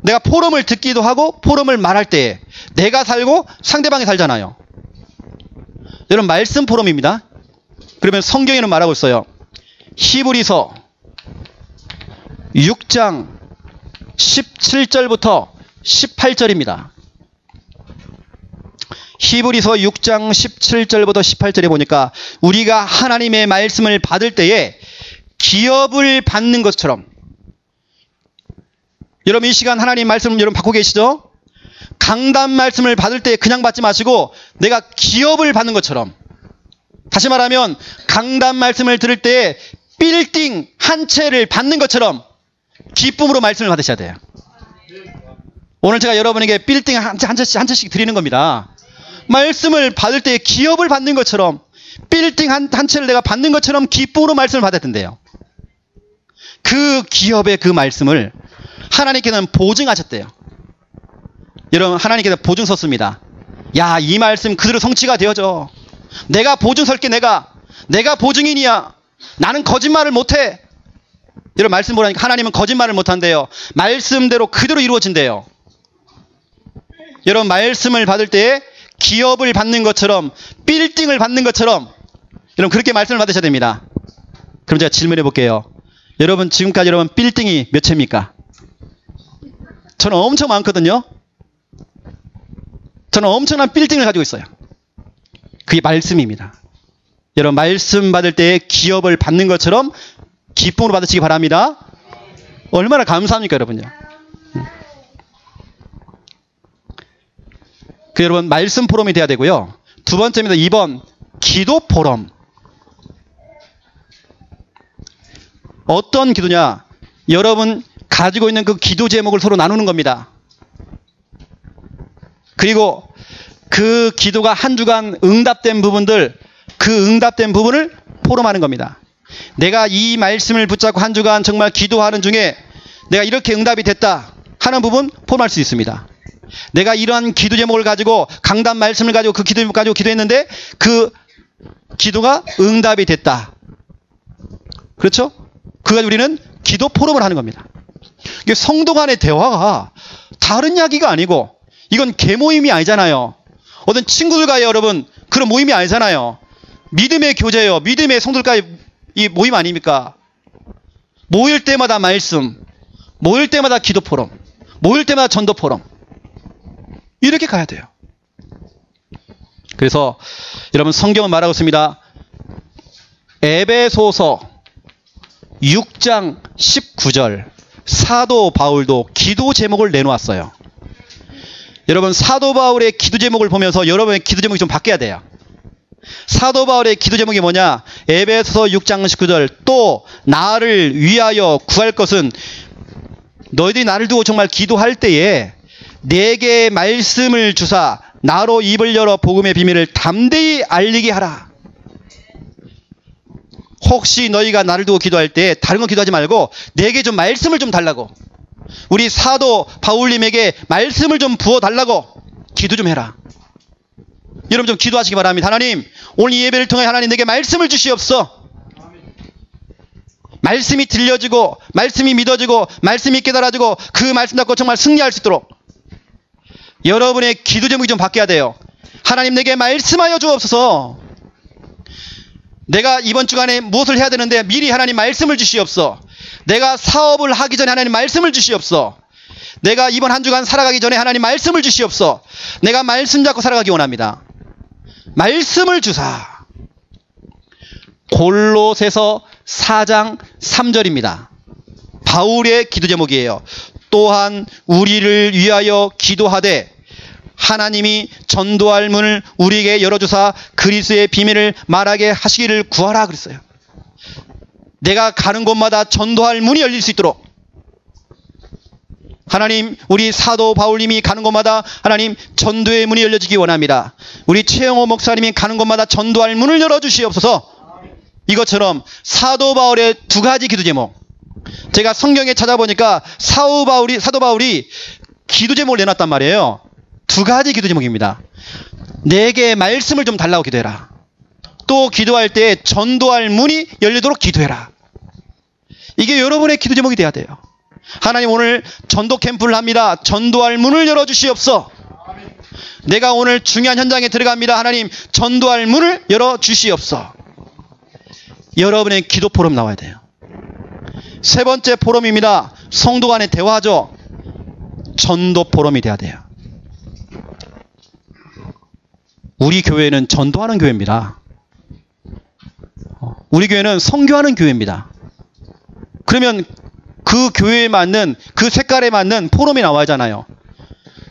내가 포럼을 듣기도 하고 포럼을 말할 때 내가 살고 상대방이 살잖아요. 여러분 말씀 포럼입니다. 그러면 성경에는 말하고 있어요. 히브리서 6장 17절부터 18절입니다. 히브리서 6장 17절부터 18절에 보니까 우리가 하나님의 말씀을 받을 때에 기업을 받는 것처럼, 여러분 이 시간 하나님 말씀 여러분 받고 계시죠? 강단 말씀을 받을 때 그냥 받지 마시고 내가 기업을 받는 것처럼, 다시 말하면 강단 말씀을 들을 때 빌딩 한 채를 받는 것처럼 기쁨으로 말씀을 받으셔야 돼요. 오늘 제가 여러분에게 빌딩 한 채씩 드리는 겁니다. 말씀을 받을 때 기업을 받는 것처럼, 빌딩 한 채를 내가 받는 것처럼 기쁨으로 말씀을 받아야 된대요. 그 기업의 그 말씀을 하나님께서는 보증하셨대요. 여러분 하나님께서 보증 섰습니다. 야, 이 말씀 그대로 성취가 되어져. 내가 보증 설게. 내가 보증인이야. 나는 거짓말을 못해. 여러분 말씀 보라니까 하나님은 거짓말을 못한대요. 말씀대로 그대로 이루어진대요. 여러분 말씀을 받을 때 기업을 받는 것처럼, 빌딩을 받는 것처럼 여러분 그렇게 말씀을 받으셔야 됩니다. 그럼 제가 질문해 볼게요. 여러분 지금까지 여러분 빌딩이 몇 채입니까? 저는 엄청 많거든요. 저는 엄청난 빌딩을 가지고 있어요. 그게 말씀입니다. 여러분 말씀 받을 때 기업을 받는 것처럼 기쁨으로 받으시기 바랍니다. 얼마나 감사합니까 여러분요. 그 여러분 말씀 포럼이 돼야 되고요. 두 번째입니다. 2번 기도 포럼. 어떤 기도냐? 여러분 가지고 있는 그 기도 제목을 서로 나누는 겁니다. 그리고 그 기도가 한 주간 응답된 부분들, 그 응답된 부분을 포럼하는 겁니다. 내가 이 말씀을 붙잡고 한 주간 정말 기도하는 중에 내가 이렇게 응답이 됐다 하는 부분 포럼할 수 있습니다. 내가 이러한 기도 제목을 가지고 강단 말씀을 가지고 그 기도 제목 가지고 기도했는데 그 기도가 응답이 됐다. 그렇죠? 그 가지고 우리는 기도 포럼을 하는 겁니다. 이게 성도 간의 대화가 다른 이야기가 아니고 이건 개모임이 아니잖아요. 어떤 친구들과의 여러분 그런 모임이 아니잖아요. 믿음의 교제예요. 믿음의 성도들과의 이 모임 아닙니까? 모일 때마다 말씀, 모일 때마다 기도 포럼, 모일 때마다 전도 포럼, 이렇게 가야 돼요. 그래서 여러분 성경은 말하고 있습니다. 에베소서 6장 19절 사도 바울도 기도 제목을 내놓았어요. 여러분 사도 바울의 기도 제목을 보면서 여러분의 기도 제목이 좀 바뀌어야 돼요. 사도 바울의 기도 제목이 뭐냐? 에베소서 6장 19절 또 나를 위하여 구할 것은 너희들이 나를 두고 정말 기도할 때에 내게 말씀을 주사 나로 입을 열어 복음의 비밀을 담대히 알리게 하라. 혹시 너희가 나를 두고 기도할 때 다른 건 기도하지 말고 내게 좀 말씀을 좀 달라고, 우리 사도 바울님에게 말씀을 좀 부어달라고 기도 좀 해라. 여러분 좀 기도하시기 바랍니다. 하나님 오늘 이 예배를 통해 하나님 내게 말씀을 주시옵소서. 말씀이 들려지고 말씀이 믿어지고 말씀이 깨달아지고 그 말씀 잡고 정말 승리할 수 있도록 여러분의 기도 제목이 좀 바뀌어야 돼요. 하나님 내게 말씀하여 주옵소서. 내가 이번 주간에 무엇을 해야 되는데 미리 하나님 말씀을 주시옵소서. 내가 사업을 하기 전에 하나님 말씀을 주시옵소서. 내가 이번 한 주간 살아가기 전에 하나님 말씀을 주시옵소서. 내가 말씀 잡고 살아가기 원합니다. 말씀을 주사. 골로새서 4장 3절입니다. 바울의 기도 제목이에요. 또한 우리를 위하여 기도하되 하나님이 전도할 문을 우리에게 열어주사 그리스도의 비밀을 말하게 하시기를 구하라 그랬어요. 내가 가는 곳마다 전도할 문이 열릴 수 있도록 하나님, 우리 사도 바울님이 가는 곳마다 하나님 전도의 문이 열려지기 원합니다. 우리 최영호 목사님이 가는 곳마다 전도할 문을 열어주시옵소서. 이것처럼 사도 바울의 두 가지 기도 제목. 제가 성경에 찾아보니까 사도 바울이 기도 제목을 내놨단 말이에요. 두 가지 기도 제목입니다. 내게 말씀을 좀 달라고 기도해라. 또 기도할 때 전도할 문이 열리도록 기도해라. 이게 여러분의 기도 제목이 돼야 돼요. 하나님, 오늘 전도 캠프를 합니다. 전도할 문을 열어주시옵소서. 내가 오늘 중요한 현장에 들어갑니다. 하나님, 전도할 문을 열어주시옵소서. 여러분의 기도 포럼 나와야 돼요. 세 번째 포럼입니다. 성도 간의 대화죠. 전도 포럼이 돼야 돼요. 우리 교회는 전도하는 교회입니다. 우리 교회는 선교하는 교회입니다. 그러면 그 교회에 맞는, 그 색깔에 맞는 포럼이 나와야 하잖아요.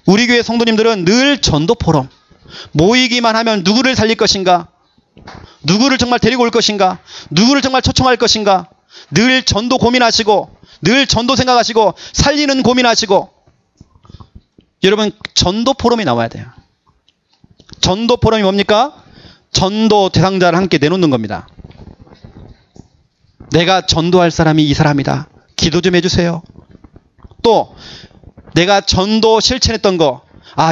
우리 교회 성도님들은 늘 전도 포럼. 모이기만 하면 누구를 살릴 것인가? 누구를 정말 데리고 올 것인가? 누구를 정말 초청할 것인가? 늘 전도 고민하시고, 늘 전도 생각하시고, 살리는 고민하시고. 여러분, 전도 포럼이 나와야 돼요. 전도 포럼이 뭡니까? 전도 대상자를 함께 내놓는 겁니다. 내가 전도할 사람이 이 사람이다. 기도 좀 해주세요. 또 내가 전도 실천했던 거,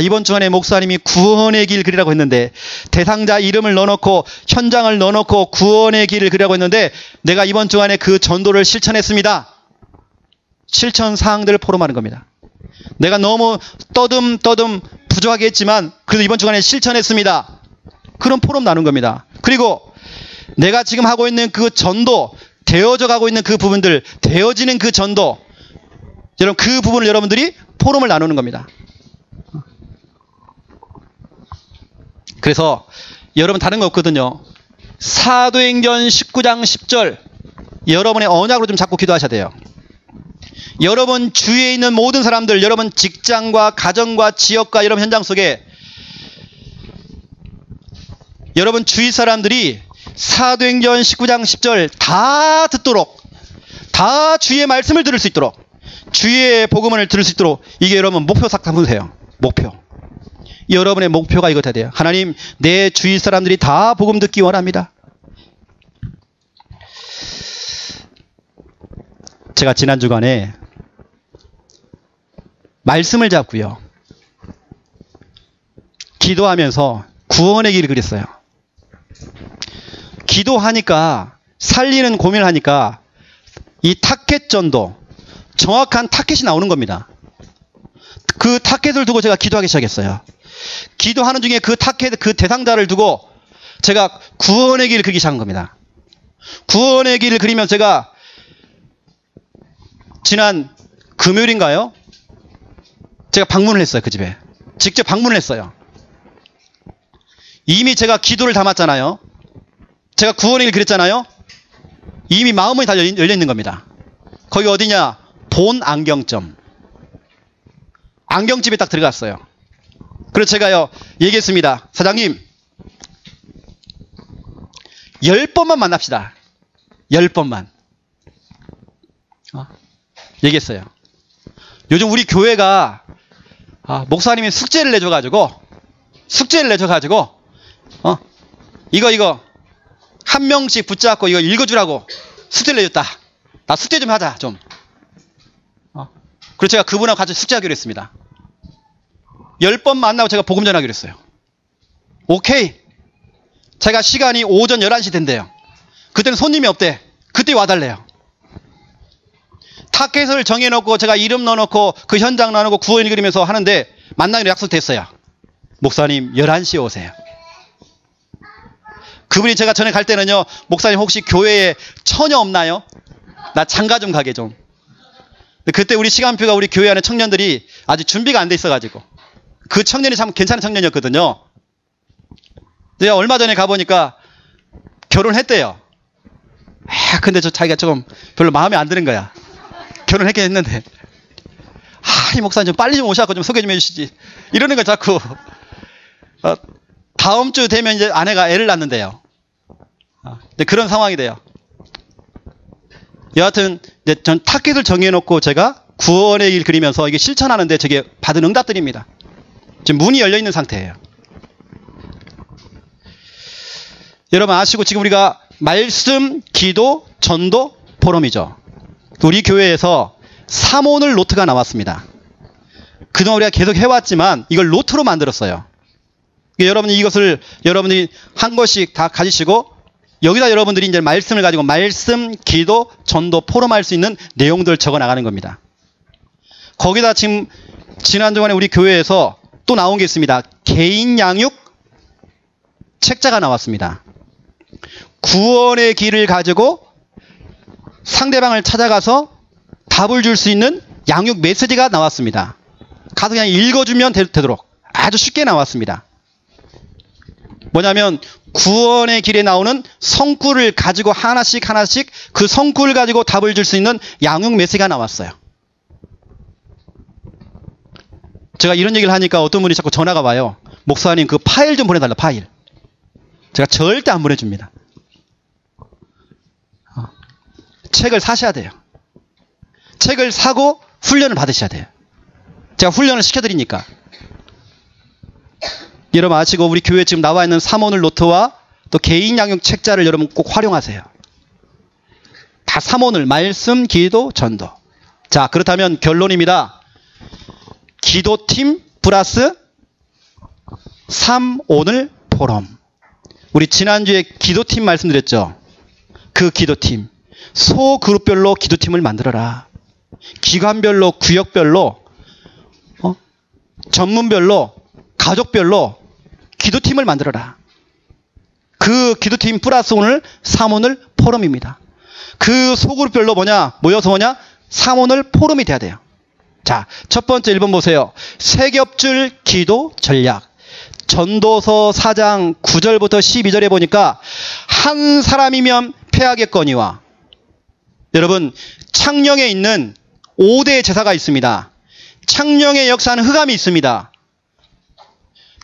이번 주간에 목사님이 구원의 길 그리라고 했는데, 대상자 이름을 넣어놓고 현장을 넣어놓고 구원의 길을 그리라고 했는데, 내가 이번 주간에 그 전도를 실천했습니다. 실천 사항들을 포럼하는 겁니다. 내가 너무 떠듬 부족하게 했지만 그래도 이번 주간에 실천했습니다. 그런 포럼 나눈 겁니다. 그리고 내가 지금 하고 있는 그 전도, 되어져 가고 있는 그 부분들, 되어지는 그 전도, 여러분, 그 부분을 여러분들이 포럼을 나누는 겁니다. 그래서 여러분, 다른 거 없거든요. 사도행전 19장 10절 여러분의 언약으로 좀 잡고 기도하셔야 돼요. 여러분 주위에 있는 모든 사람들, 여러분 직장과 가정과 지역과 여러분 현장 속에 여러분 주위 사람들이 사도행전 19장 10절 다 듣도록, 다 주의 말씀을 들을 수 있도록, 주의 복음을 들을 수 있도록, 이게 여러분 목표 싹 담으세요. 목표. 여러분의 목표가 이거 돼야 돼요. 하나님, 내 주위 사람들이 다 복음 듣기 원합니다. 제가 지난 주간에 말씀을 잡고요, 기도하면서 구원의 길을 그렸어요. 기도하니까, 살리는 고민을 하니까 이 타켓 전도, 정확한 타켓이 나오는 겁니다. 그 타켓을 두고 제가 기도하기 시작했어요. 기도하는 중에 그 타켓, 그 대상자를 두고 제가 구원의 길을 그리기 시작한 겁니다. 구원의 길을 그리면 제가 지난 금요일인가요? 제가 방문을 했어요. 그 집에 직접 방문을 했어요. 이미 제가 기도를 담았잖아요. 제가 구원의 길 그랬잖아요. 이미 마음이 다 열려 있는 겁니다. 거기 어디냐? 본 안경점. 안경집에 딱 들어갔어요. 그래서 제가요 얘기했습니다. 사장님, 10번만 만납시다. 10번만. 얘기했어요. 요즘 우리 교회가 목사님이 숙제를 내줘가지고 이거 한 명씩 붙잡고 이거 읽어주라고 숙제를 내줬다. 나 숙제 좀 하자 좀. 그래서 제가 그분하고 같이 숙제하기로 했습니다. 10번 만나고 제가 복음 전하기로 했어요. 오케이. 제가 시간이 오전 11시 된대요. 그때는 손님이 없대. 그때 와달래요. 타켓을 정해놓고 제가 이름 넣어놓고 그 현장 넣어놓고 구원을 그리면서 하는데 만나기로 약속됐어요. 목사님 11시에 오세요. 그분이 제가 전에 갈 때는요, 목사님 혹시 교회에 처녀 없나요? 나 장가 좀 가게 좀. 그때 우리 시간표가 우리 교회 안에 청년들이 아직 준비가 안 돼 있어가지고, 그 청년이 참 괜찮은 청년이었거든요. 제가 얼마 전에 가보니까 결혼했대요. 근데 자기가 조금 별로 마음에 안 드는 거야. 결혼했긴 했는데, 이 목사님 좀 빨리 좀 오셔갖고 좀 소개 좀 해주시지. 이러는 거 자꾸. 다음 주 되면 이제 아내가 애를 낳는데요. 근데 그런 상황이 돼요. 여하튼, 전 타켓을 정해놓고 제가 구원의 길 그리면서 이게 실천하는데 저게 받은 응답들입니다. 지금 문이 열려 있는 상태예요. 여러분 아시고 지금 우리가 말씀, 기도, 전도, 포럼이죠. 우리 교회에서 삼오늘 노트가 나왔습니다. 그동안 우리가 계속 해왔지만 이걸 노트로 만들었어요. 여러분이 이것을 여러분이 한 것씩 다 가지시고 여기다 여러분들이 이제 말씀을 가지고 말씀, 기도, 전도, 포럼할 수 있는 내용들을 적어 나가는 겁니다. 거기다 지금 지난주간에 우리 교회에서 또 나온 게 있습니다. 개인 양육 책자가 나왔습니다. 구원의 길을 가지고 상대방을 찾아가서 답을 줄 수 있는 양육 메시지가 나왔습니다. 가서 그냥 읽어주면 되도록 아주 쉽게 나왔습니다. 뭐냐면 구원의 길에 나오는 성구를 가지고 하나씩 그 성구를 가지고 답을 줄 수 있는 양육 메시지가 나왔어요. 제가 이런 얘기를 하니까 어떤 분이 자꾸 전화가 와요. 목사님 그 파일 좀 보내달라, 파일. 제가 절대 안 보내줍니다. 책을 사셔야 돼요. 책을 사고 훈련을 받으셔야 돼요. 제가 훈련을 시켜드리니까. 여러분 아시고 우리 교회에 지금 나와 있는 삼오늘 노트와 또 개인 양육 책자를 여러분 꼭 활용하세요. 다 삼오늘 말씀, 기도, 전도. 자, 그렇다면 결론입니다. 기도팀 플러스 3오늘 포럼. 우리 지난주에 기도팀 말씀드렸죠. 그 기도팀. 소그룹별로 기도팀을 만들어라. 기관별로, 구역별로, 전문별로, 가족별로 기도팀을 만들어라. 그 기도팀 플러스 오늘 3오늘 포럼입니다. 그 소그룹별로 모여서 3오늘 포럼이 돼야 돼요. 자, 첫 번째 1번 보세요. 세 겹줄 기도 전략. 전도서 4장 9절부터 12절에 보니까 한 사람이면 패하겠거니와. 여러분 창녕에 있는 5대 제사가 있습니다. 창녕의 역사는 흑암이 있습니다.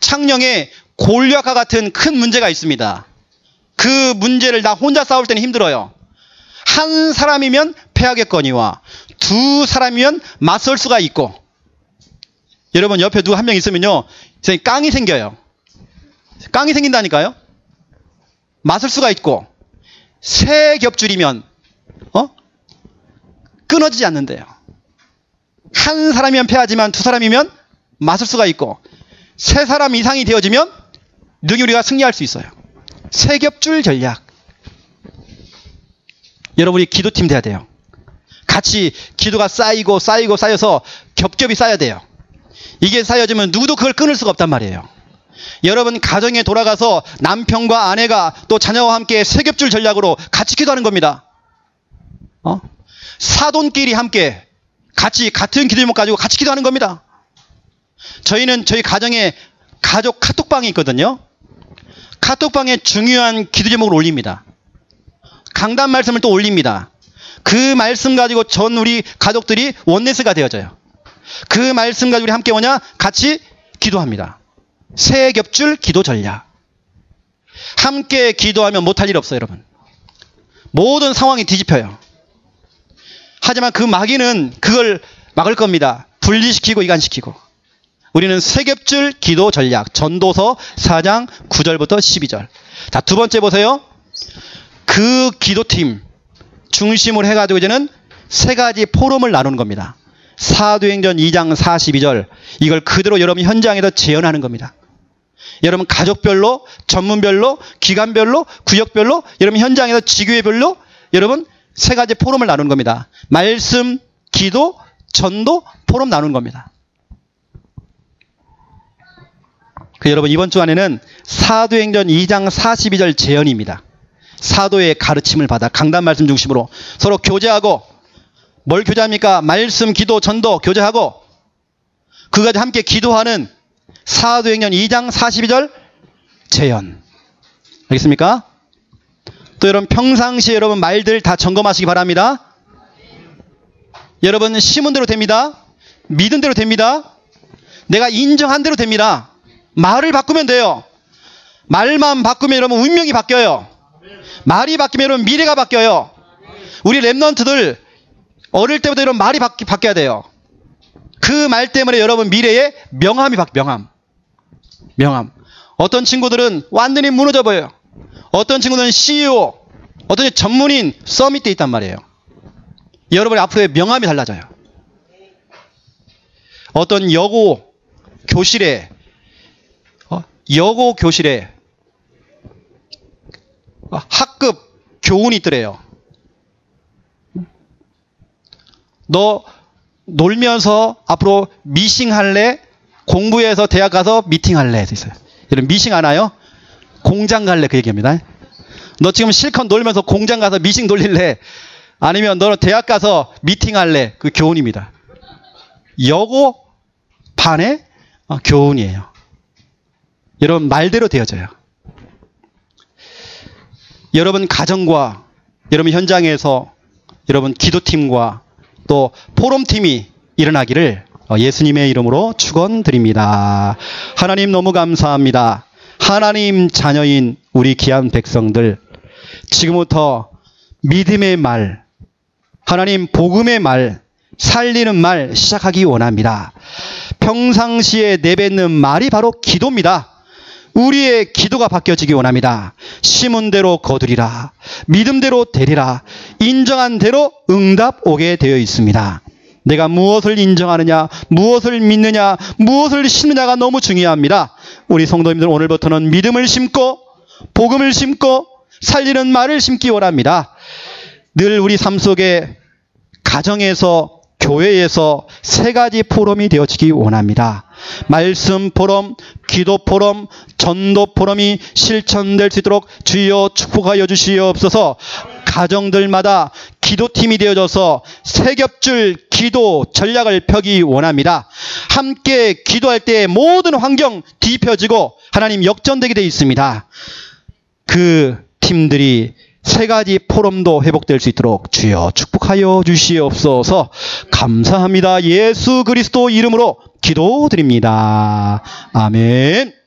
창녕에 골리앗과 같은 큰 문제가 있습니다. 그 문제를 나 혼자 싸울 때는 힘들어요. 한 사람이면 패하겠거니와 두 사람이면 맞설 수가 있고. 여러분 옆에 누구 한 명 있으면요 깡이 생겨요. 깡이 생긴다니까요. 맞설 수가 있고 세 겹줄이면 끊어지지 않는데요. 한 사람이면 패하지만 두 사람이면 맞설 수가 있고 세 사람 이상이 되어지면 능히 우리가 승리할 수 있어요. 세 겹줄 전략. 여러분 우리 기도팀 돼야 돼요. 같이 기도가 쌓여서 겹겹이 쌓여야 돼요. 이게 쌓여지면 누구도 그걸 끊을 수가 없단 말이에요. 여러분 가정에 돌아가서 남편과 아내가 또 자녀와 함께 세 겹줄 전략으로 같이 기도하는 겁니다. 사돈끼리 함께 같이 같은 기도 제목 가지고 같이 기도하는 겁니다. 저희는 저희 가정에 가족 카톡방이 있거든요. 카톡방에 중요한 기도 제목을 올립니다. 강단 말씀을 또 올립니다. 그 말씀 가지고 전 우리 가족들이 원네스가 되어져요. 그 말씀 가지고 우리 함께 같이 기도합니다. 세 겹줄 기도 전략. 함께 기도하면 못할 일 없어요, 여러분. 모든 상황이 뒤집혀요. 하지만 그 마귀는 그걸 막을 겁니다. 분리시키고 이간시키고. 우리는 세 겹줄 기도 전략. 전도서 4장 9절부터 12절. 자, 두 번째 보세요. 그 기도팀 중심으로 해가지고 이제는 세 가지 포럼을 나누는 겁니다. 사도행전 2장 42절. 이걸 그대로 여러분 현장에서 재현하는 겁니다. 여러분 가족별로, 전문별로, 기관별로, 구역별로, 여러분 현장에서 지교회별로 여러분 세 가지 포럼을 나누는 겁니다. 말씀, 기도, 전도, 포럼 나누는 겁니다. 여러분 이번 주 안에는 사도행전 2장 42절 재현입니다. 사도의 가르침을 받아 강단 말씀 중심으로 서로 교제하고, 뭘 교제합니까? 말씀, 기도, 전도 교제하고 그까지 함께 기도하는 사도행전 2장 42절 재현. 알겠습니까? 또 여러분 평상시에 여러분 말들 다 점검하시기 바랍니다. 여러분 심은 대로 됩니다. 믿은 대로 됩니다. 내가 인정한 대로 됩니다. 말을 바꾸면 돼요. 말만 바꾸면 여러분 운명이 바뀌어요. 말이 바뀌면 여러분 미래가 바뀌어요. 우리 랩런트들 어릴 때부터 이런 말이 바뀌어야 돼요. 그 말 때문에 여러분 미래에 명함. 어떤 친구들은 완전히 무너져 보여요. 어떤 친구들은 CEO, 어떤 전문인 서밋 때 있단 말이에요. 여러분의 앞으로의 명함이 달라져요. 어떤 여고 교실에 학급 교훈이 있더래요. 너 놀면서 앞으로 미싱 할래? 공부해서 대학 가서 미팅 할래? 있어요. 여러분 미싱 아나요? 공장 갈래? 그 얘기입니다. 너 지금 실컷 놀면서 공장 가서 미싱 돌릴래? 아니면 너는 대학 가서 미팅 할래? 그 교훈입니다. 여고 반의 교훈이에요. 여러분 말대로 되어져요. 여러분 가정과 여러분 현장에서 여러분 기도팀과 또 포럼팀이 일어나기를 예수님의 이름으로 축원드립니다. 하나님 너무 감사합니다. 하나님 자녀인 우리 귀한 백성들, 지금부터 믿음의 말, 하나님 복음의 말, 살리는 말 시작하기 원합니다. 평상시에 내뱉는 말이 바로 기도입니다. 우리의 기도가 바뀌어지기 원합니다. 심은 대로 거두리라. 믿음대로 되리라. 인정한 대로 응답 오게 되어 있습니다. 내가 무엇을 인정하느냐, 무엇을 믿느냐, 무엇을 심느냐가 너무 중요합니다. 우리 성도님들 오늘부터는 믿음을 심고 복음을 심고 살리는 말을 심기 원합니다. 늘 우리 삶 속에 가정에서 교회에서 세 가지 포럼이 되어지기 원합니다. 말씀 포럼, 기도 포럼, 전도 포럼이 실천될 수 있도록 주여 축복하여 주시옵소서. 가정들마다 기도팀이 되어져서 세 겹줄 기도 전략을 펴기 원합니다. 함께 기도할 때 모든 환경 뒤펴지고 하나님 역전되게 되어 있습니다. 그 팀들이 세 가지 포럼도 회복될 수 있도록 주여 축복하여 주시옵소서. 감사합니다. 예수 그리스도 이름으로 기도드립니다. 아멘.